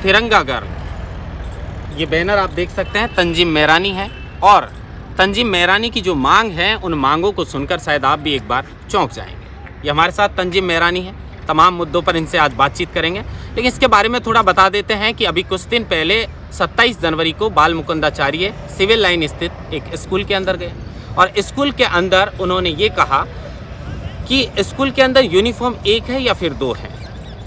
तिरंगा गर्ल, ये बैनर आप देख सकते हैं तंजीम मेहरानी है। और तंजीम मेहरानी की जो मांग है, उन मांगों को सुनकर शायद आप भी एक बार चौंक जाएंगे। ये हमारे साथ तंजीम मेहरानी है, तमाम मुद्दों पर इनसे आज बातचीत करेंगे। लेकिन इसके बारे में थोड़ा बता देते हैं कि अभी कुछ दिन पहले 27 जनवरी को बाल मुकुंदाचार्य सिविल लाइन स्थित एक स्कूल के अंदर गए और स्कूल के अंदर उन्होंने ये कहा कि स्कूल के अंदर यूनिफॉर्म एक है या फिर दो है।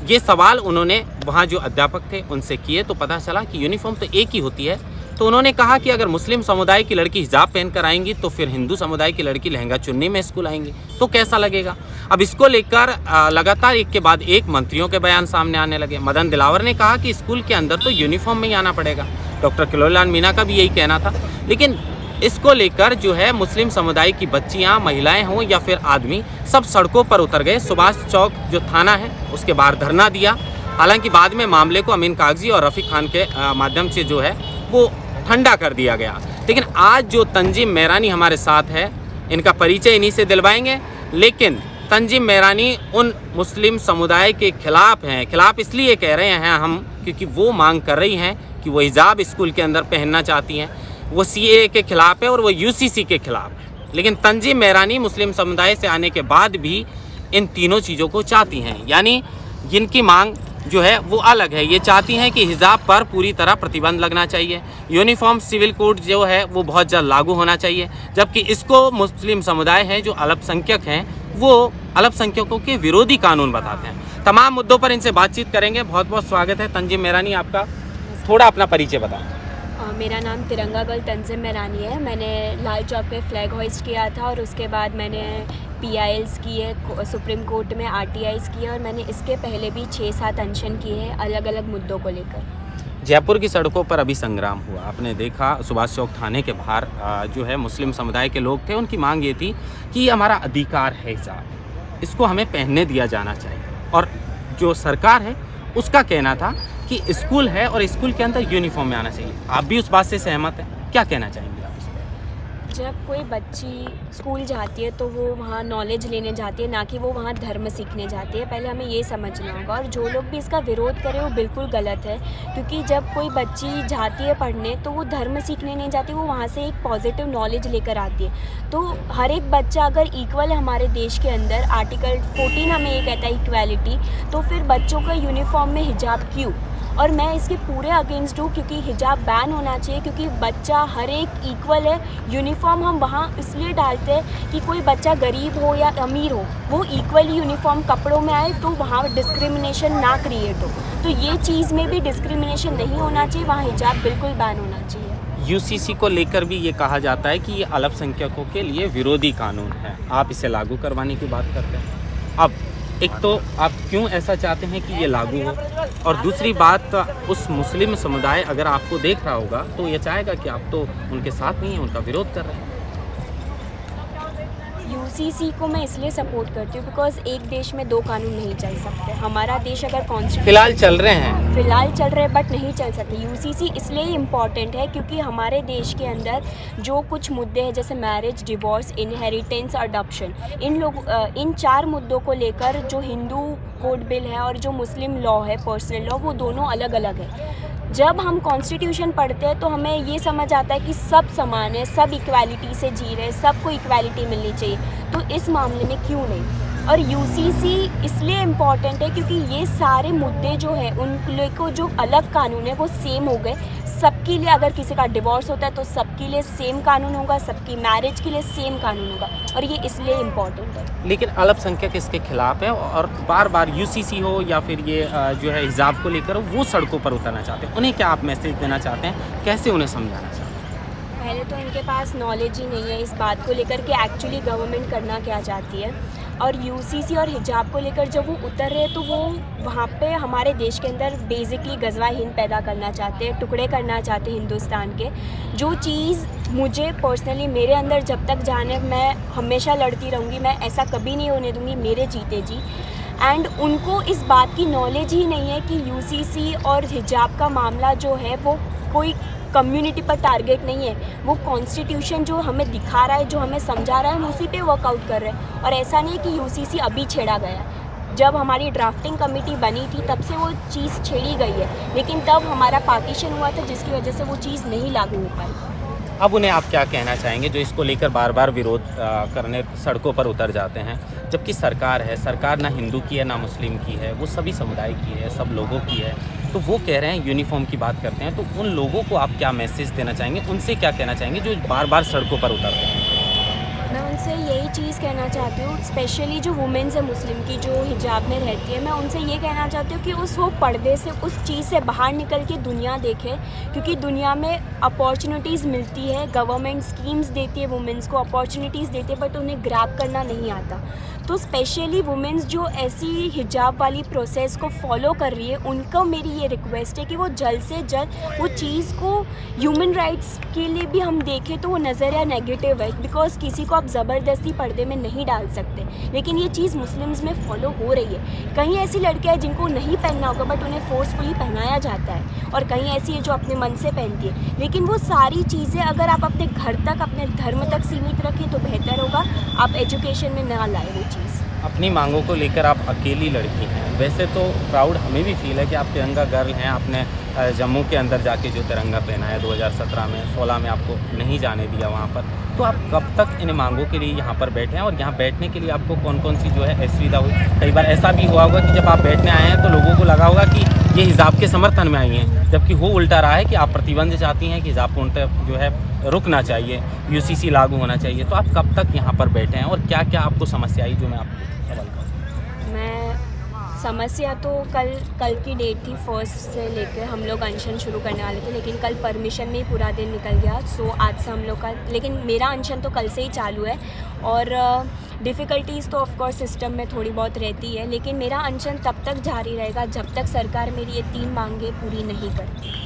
ये सवाल उन्होंने वहाँ जो अध्यापक थे उनसे किए तो पता चला कि यूनिफॉर्म तो एक ही होती है। तो उन्होंने कहा कि अगर मुस्लिम समुदाय की लड़की हिजाब पहन कर आएंगी तो फिर हिंदू समुदाय की लड़की लहंगा चुन्नी में स्कूल आएंगी तो कैसा लगेगा। अब इसको लेकर लगातार एक के बाद एक मंत्रियों के बयान सामने आने लगे। मदन दिलावर ने कहा कि स्कूल के अंदर तो यूनिफॉर्म में ही आना पड़ेगा। डॉक्टर किरोड़ीलाल मीणा का भी यही कहना था। लेकिन इसको लेकर जो है मुस्लिम समुदाय की बच्चियां, महिलाएं हों या फिर आदमी, सब सड़कों पर उतर गए। सुभाष चौक जो थाना है उसके बाहर धरना दिया। हालांकि बाद में मामले को अमीन कागजी और रफ़ीक खान के माध्यम से जो है वो ठंडा कर दिया गया। लेकिन आज जो तंजीम मेहरानी हमारे साथ है, इनका परिचय इन्हीं से दिलवाएंगे। लेकिन तंजीम मेहरानी उन मुस्लिम समुदाय के खिलाफ हैं। खिलाफ इसलिए कह रहे हैं हम क्योंकि वो मांग कर रही हैं कि वो हिजाब स्कूल के अंदर पहनना चाहती हैं। वो CAA के खिलाफ है और वो UCC के खिलाफ है। लेकिन तंजीम मेहरानी मुस्लिम समुदाय से आने के बाद भी इन तीनों चीज़ों को चाहती हैं, यानी जिनकी मांग जो है वो अलग है। ये चाहती हैं कि हिजाब पर पूरी तरह प्रतिबंध लगना चाहिए, यूनिफॉर्म सिविल कोड जो है वो बहुत जल्द लागू होना चाहिए। जबकि इसको मुस्लिम समुदाय है जो अल्पसंख्यक हैं वो अल्पसंख्यकों के विरोधी कानून बताते हैं। तमाम मुद्दों पर इनसे बातचीत करेंगे। बहुत बहुत स्वागत है तंजीम मेहरानी आपका। थोड़ा अपना परिचय बताएं। मेरा नाम तिरंगा गर्ल तंजीम मेहरानी है। मैंने लाल चौक पे फ्लैग होइस्ट किया था और उसके बाद मैंने PILs किए, सुप्रीम कोर्ट में RTIs किए और मैंने इसके पहले भी 6-7 अनशन किए हैं अलग अलग मुद्दों को लेकर। जयपुर की सड़कों पर अभी संग्राम हुआ, आपने देखा सुभाष चौक थाने के बाहर जो है मुस्लिम समुदाय के लोग थे। उनकी मांग ये थी कि ये हमारा अधिकार है हिजाब, इसको हमें पहनने दिया जाना चाहिए। और जो सरकार है उसका कहना था कि स्कूल है और स्कूल के अंदर यूनिफॉर्म में आना चाहिए। आप भी उस बात से सहमत हैं? क्या कहना चाहेंगे आप इस पर? जब कोई बच्ची स्कूल जाती है तो वो वहाँ नॉलेज लेने जाती है, ना कि वो वहाँ धर्म सीखने जाती है। पहले हमें ये समझना होगा। और जो लोग भी इसका विरोध करें वो बिल्कुल गलत है, क्योंकि जब कोई बच्ची जाती है पढ़ने तो वो धर्म सीखने नहीं जाती, वो वहाँ से एक पॉजिटिव नॉलेज लेकर आती है। तो हर एक बच्चा अगर इक्वल है हमारे देश के अंदर, आर्टिकल 14 हमें ये कहता है इक्वालिटी, तो फिर बच्चों का यूनिफॉर्म में हिजाब क्यों? और मैं इसके पूरे अगेंस्ट हूँ, क्योंकि हिजाब बैन होना चाहिए, क्योंकि बच्चा हर एक इक्वल है। यूनिफॉर्म हम वहाँ इसलिए डालते हैं कि कोई बच्चा गरीब हो या अमीर हो, वो इक्वली यूनिफॉर्म कपड़ों में आए तो वहाँ डिस्क्रिमिनेशन ना क्रिएट हो। तो ये चीज़ में भी डिस्क्रिमिनेशन नहीं होना चाहिए, वहाँ हिजाब बिल्कुल बैन होना चाहिए। UCC को लेकर भी ये कहा जाता है कि ये अल्पसंख्यकों के लिए विरोधी कानून है, आप इसे लागू करवाने की बात करते हैं। अब एक तो आप क्यों ऐसा चाहते हैं कि ये लागू हो, और दूसरी बात उस मुस्लिम समुदाय अगर आपको देख रहा होगा तो ये चाहेगा कि आप तो उनके साथ नहीं हैं, उनका विरोध कर रहे हैं। UCC को मैं इसलिए सपोर्ट करती हूँ बिकॉज एक देश में दो कानून नहीं चल सकते। हमारा देश अगर कॉन्स्टिट्यूशन फिलहाल चल रहे हैं बट नहीं चल सकते। UCC इसलिए इम्पॉर्टेंट है क्योंकि हमारे देश के अंदर जो कुछ मुद्दे हैं जैसे मैरिज, डिवोर्स, इनहेरिटेंस, अडॉप्शन, इन 4 मुद्दों को लेकर जो हिंदू कोड बिल है और जो मुस्लिम लॉ है, पर्सनल लॉ, वो दोनों अलग अलग है। जब हम कॉन्स्टिट्यूशन पढ़ते हैं तो हमें ये समझ आता है कि सब समान है, सब इक्वालिटी से जी रहे हैं, सबको इक्वालिटी मिलनी चाहिए। तो इस मामले में क्यों नहीं? और UCC इसलिए इम्पॉर्टेंट है क्योंकि ये सारे मुद्दे जो है उन को जो अलग कानून है वो सेम हो गए सबके लिए। अगर किसी का डिवोर्स होता है तो सबके लिए सेम कानून होगा, सबकी मैरिज के लिए सेम कानून होगा, और ये इसलिए इम्पॉर्टेंट है। लेकिन अल्पसंख्यक इसके खिलाफ है और बार बार UCC हो या फिर ये जो है हिजाब को लेकर वो सड़कों पर उतरना चाहते हैं। उन्हें क्या आप मैसेज देना चाहते हैं, कैसे उन्हें समझाना चाहते हैं? पहले तो इनके पास नॉलेज ही नहीं है इस बात को लेकर कि एक्चुअली गवर्नमेंट करना क्या चाहती है। और UCC और हिजाब को लेकर जब वो उतर रहे हैं तो वो वहाँ पे हमारे देश के अंदर बेसिकली गज़वा हिंद पैदा करना चाहते हैं, टुकड़े करना चाहते हैं हिंदुस्तान के। जो चीज़ मुझे पर्सनली मेरे अंदर जब तक जाने, मैं हमेशा लड़ती रहूँगी, मैं ऐसा कभी नहीं होने दूँगी मेरे जीते जी। एंड उनको इस बात की नॉलेज ही नहीं है कि UCC और हिजाब का मामला जो है वो कोई कम्युनिटी पर टारगेट नहीं है। वो कॉन्स्टिट्यूशन जो हमें दिखा रहा है, जो हमें समझा रहा है, हम उसी पे वर्कआउट कर रहे हैं। और ऐसा नहीं कि UCC अभी छेड़ा गया है। जब हमारी ड्राफ्टिंग कमेटी बनी थी तब से वो चीज़ छेड़ी गई है, लेकिन तब हमारा पार्टीशन हुआ था जिसकी वजह से वो चीज़ नहीं लागू हो पाई। अब उन्हें आप क्या कहना चाहेंगे जो इसको लेकर बार बार विरोध करने सड़कों पर उतर जाते हैं, जबकि सरकार है, सरकार ना हिंदू की है ना मुस्लिम की है, वो सभी समुदाय की है, सब लोगों की है, तो वो कह रहे हैं यूनिफॉर्म की बात करते हैं, तो उन लोगों को आप क्या मैसेज देना चाहेंगे, उनसे क्या कहना चाहेंगे जो बार बार सड़कों पर उतरते हैं? मैं उनसे यही चीज़ कहना चाहती हूँ, स्पेशली जो वुमेन्स है मुस्लिम की जो हिजाब में रहती है, मैं उनसे ये कहना चाहती हूँ कि वो पर्दे से, उस चीज़ से बाहर निकल के दुनिया देखे, क्योंकि दुनिया में अपॉर्चुनिटीज़ मिलती है, गवर्नमेंट स्कीम्स देती है वुमेन्स को, अपॉर्चुनिटीज़ देती है, बट उन्हें ग्रैब करना नहीं आता। तो स्पेशली वुमेन्स जो ऐसी हिजाब वाली प्रोसेस को फॉलो कर रही है, उनको मेरी ये रिक्वेस्ट है कि वो जल्द से जल्द वो चीज़ को, ह्यूमन राइट्स के लिए भी हम देखें तो वो नज़रिया नेगेटिव है, बिकॉज किसी को आप ज़बरदस्ती पर्दे में नहीं डाल सकते, लेकिन ये चीज़ मुस्लिम्स में फॉलो हो रही है। कहीं ऐसी लड़कियाँ हैं जिनको नहीं पहनना होगा बट उन्हें फोर्सफुली पहनाया जाता है, और कहीं ऐसी है जो अपने मन से पहनती है, लेकिन वो सारी चीज़ें अगर आप अपने घर तक, अपने धर्म तक सीमित रखें तो बेहतर होगा, आप एजुकेशन में ना लाए वो चीज़। अपनी मांगों को लेकर आप अकेली लड़की हैं, वैसे तो प्राउड हमें भी फील है कि आप तिरंगा गर्ल हैं, आपने जम्मू के अंदर जाके जो तिरंगा पहना है 2017 में, 16 में आपको नहीं जाने दिया वहाँ पर, तो आप कब तक इन मांगों के लिए यहाँ पर बैठे हैं, और यहाँ बैठने के लिए आपको कौन कौन सी जो है असुविधा हुई? कई बार ऐसा भी हुआ होगा कि जब आप बैठने आए हैं तो लोगों को लगा होगा कि ये हिजाब के समर्थन में आई हैं, जबकि वो उल्टा रहा है कि आप प्रतिबंध चाहती हैं कि हिजाब को उनका जो है रुकना चाहिए, यूसीसी लागू होना चाहिए। तो आप कब तक यहाँ पर बैठे हैं और क्या क्या आपको समस्या आई जो मैं आपको सवाल करूँ? मैं समस्या तो कल की डेट थी, फर्स्ट से लेकर हम लोग अनशन शुरू करने वाले थे, लेकिन कल परमिशन में ही पूरा दिन निकल गया। सो आज से हम लोग का, लेकिन मेरा अनशन तो कल से ही चालू है, और डिफ़िकल्टीज़ तो ऑफकोर्स सिस्टम में थोड़ी बहुत रहती है, लेकिन मेरा अनशन तब तक जारी रहेगा जब तक सरकार मेरी ये 3 मांगें पूरी नहीं करती।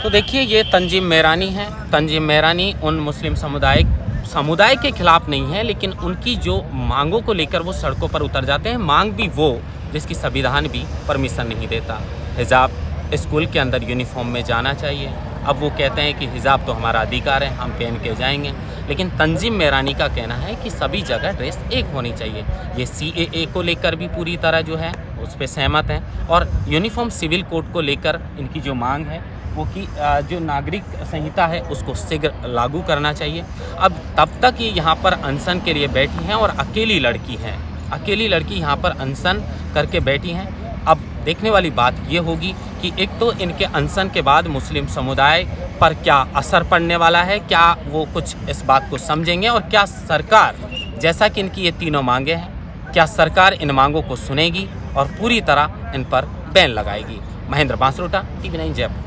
तो देखिए, ये तंजीम मेरानी है। तंजीम मेरानी उन मुस्लिम समुदाय के खिलाफ नहीं है, लेकिन उनकी जो मांगों को लेकर वो सड़कों पर उतर जाते हैं। मांग भी वो जिसकी संविधान भी परमिशन नहीं देता। हिजाब, स्कूल के अंदर यूनिफॉर्म में जाना चाहिए। अब वो कहते हैं कि हिजाब तो हमारा अधिकार है, हम पहन के जाएंगे, लेकिन तंजीम मेरानी का कहना है कि सभी जगह ड्रेस एक होनी चाहिए। ये CAA को लेकर भी पूरी तरह जो है उस पर सहमत हैं, और यूनिफॉर्म सिविल कोड को लेकर इनकी जो मांग है वो कि जो नागरिक संहिता है उसको शीघ्र लागू करना चाहिए। अब तब तक ये यहाँ पर अनशन के लिए बैठी हैं, और अकेली लड़की यहाँ पर अनशन करके बैठी हैं। अब देखने वाली बात ये होगी कि एक तो इनके अनशन के बाद मुस्लिम समुदाय पर क्या असर पड़ने वाला है, क्या वो कुछ इस बात को समझेंगे, और क्या सरकार, जैसा कि इनकी ये तीनों मांगे हैं, क्या सरकार इन मांगों को सुनेगी और पूरी तरह इन पर बैन लगाएगी। महेंद्र बांसरोटा, TV9 जयपुर।